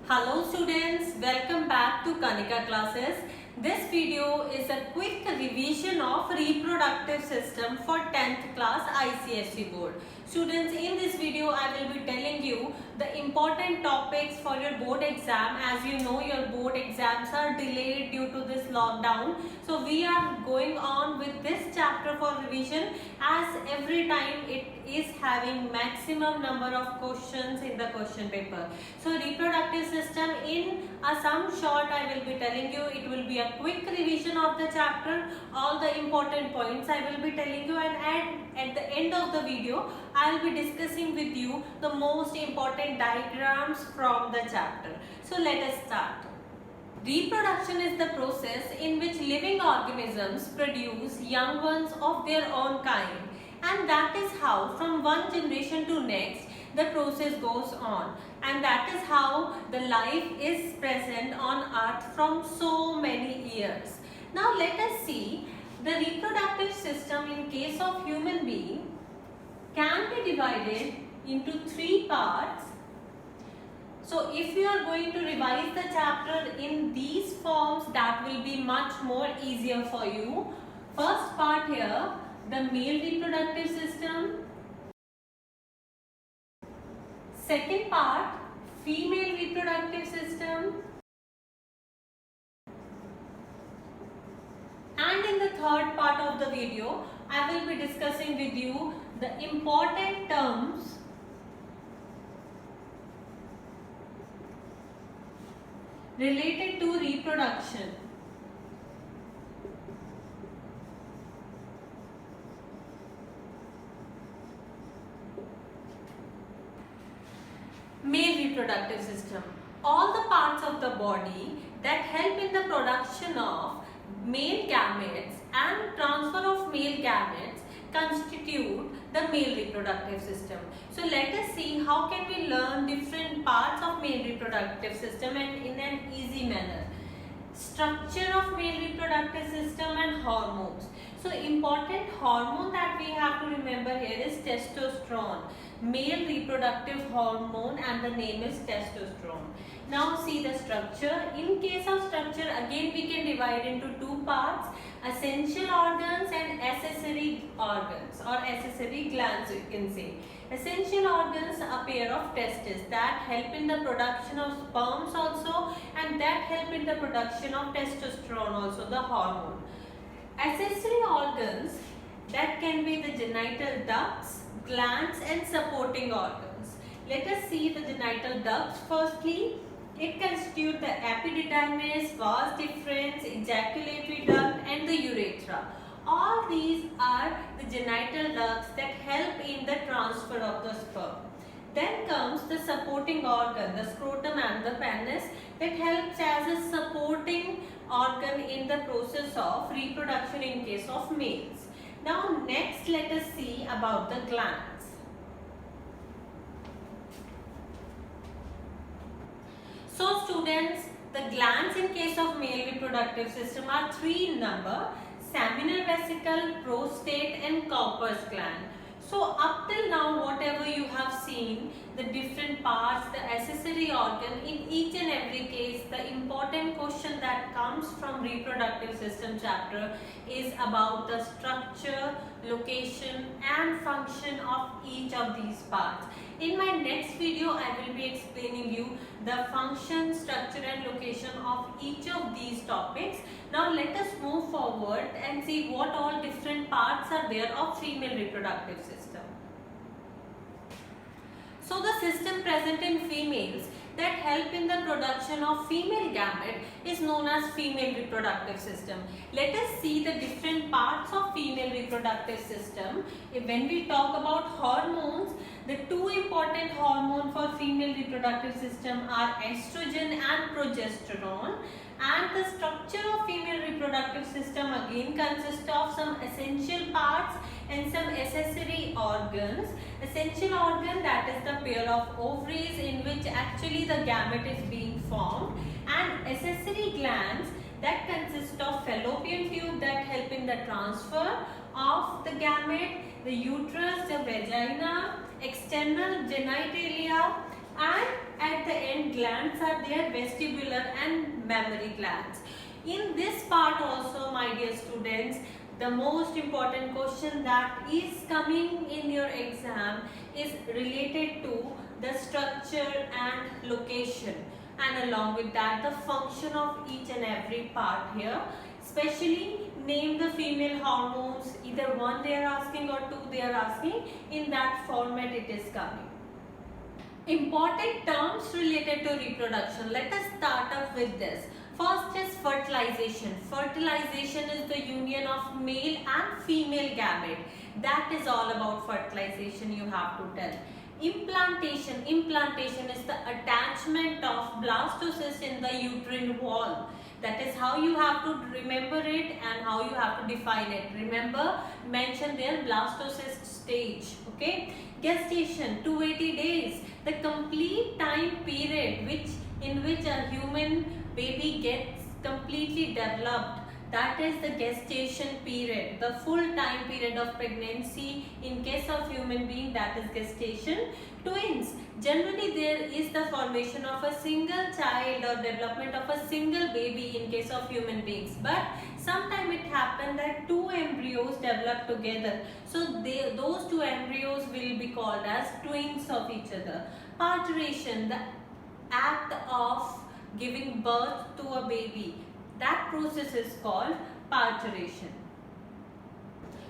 Hello students, welcome back to Kanika classes. This video is a quick revision of reproductive system for 10th class ICSE board. Students, in this video I will be telling you the important topics for your board exam. As you know, your board exams are delayed due to this lockdown. So we are going on with this chapter for revision, as every time it is having maximum number of questions in the question paper. So reproductive system, in some short I will be telling you, it will be a quick revision of the chapter. All the important points I will be telling you, and at the end of the video I will be discussing with you the most important diagrams from the chapter. So let us start. Reproduction is the process in which living organisms produce young ones of their own kind, and that is how from one generation to next the process goes on, and that is how the life is present on earth from so many years. Now let us see the reproductive system in case of human being can be divided into three parts. So if you are going to revise the chapter in these forms, that will be much more easier for you. First part here, the male reproductive system. Second part, female reproductive system. And in the third part of the video, I will be discussing with you the important terms related to reproduction. Male reproductive system. All the parts of the body that help in the production of male gametes and transfer of male gametes constitute the male reproductive system. So let us see how can we learn different parts of male reproductive system and in an easy manner. Structure of male reproductive system and hormones. So important hormone that we have to remember here is testosterone, male reproductive hormone, and the name is testosterone. Now see the structure. In case of structure, again we can divide into two parts: essential organs and accessory organs, or accessory glands you can say. Essential organs, a pair of testes that help in the production of sperms also, and that help in the production of testosterone also, the hormone. Accessory organs, that can be the genital ducts, glands and supporting organs. Let us see the genital ducts firstly. It constitutes the epididymis, vas deferens, ejaculatory duct and the urethra. All these are the genital ducts that help in the transfer of the sperm. Then comes the supporting organ, the scrotum and the penis, that helps as a supporting organ in the process of reproduction in case of males. Now next let us see about the glands. So students, the glands in case of male reproductive system are three in number: seminal vesicle, prostate and Cowper's gland. So up till now, whatever you have seen, the different parts, the accessory organ, in each and every case, the important question that comes from reproductive system chapter is about the structure, location and function of each of these parts. In my next video, I will be explaining you the function, structure and location of each of these topics. Now let us move forward and see what all different parts are there of female reproductive system. So the system present in females that help in the production of female gamete is known as female reproductive system. Let us see the different parts of female reproductive system. When we talk about hormones, the two important hormones for female reproductive system are estrogen and progesterone. And the structure of female reproductive system again consists of some essential parts and some accessory organs. Essential organ, that is the pair of ovaries in which actually the gamete is being formed, and accessory glands that consist of fallopian tube that help in the transfer of the gamete, the uterus, the vagina, external genitalia and at the end glands are there, vestibular and mammary glands. In this part also, my dear students, the most important question that is coming in your exam is related to the structure and location, and along with that the function of each and every part here. Especially name the female hormones, either one they are asking or two they are asking. In that format it is coming. Important terms related to reproduction. Let us start off with this. First is fertilization. Fertilization is the union of male and female gamete. That is all about fertilization, you have to tell. Implantation. Implantation is the attachment of blastocyst in the uterine wall. That is how you have to remember it and how you have to define it. Remember, mention their blastocyst stage. Okay. Gestation, 280 days. The complete time period in which a human baby gets completely developed. That is the gestation period. The full time period of pregnancy in case of human being, that is gestation. Twins. Generally there is the formation of a single child or development of a single baby in case of human beings. But sometimes it happens that two embryos develop together. So those two embryos will be called as twins of each other. Parturition, the act of giving birth to a baby. That process is called parturition.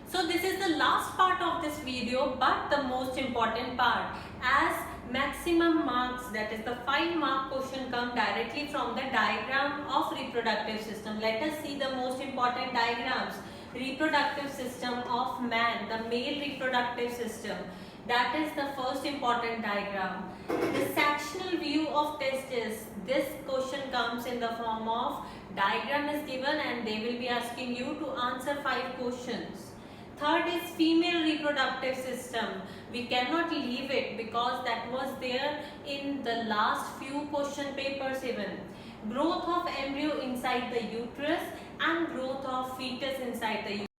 So this is the last part of this video, but the most important part, as maximum marks, that is the 5 mark question, come directly from the diagram of reproductive system. Let us see the most important diagrams. Reproductive system of man, the male reproductive system. That is the first important diagram. The sectional view of testes. This question comes in the form of diagram is given and they will be asking you to answer 5 questions. Third is female reproductive system. We cannot leave it because that was there in the last few question papers even. Growth of embryo inside the uterus and growth of fetus inside the uterus.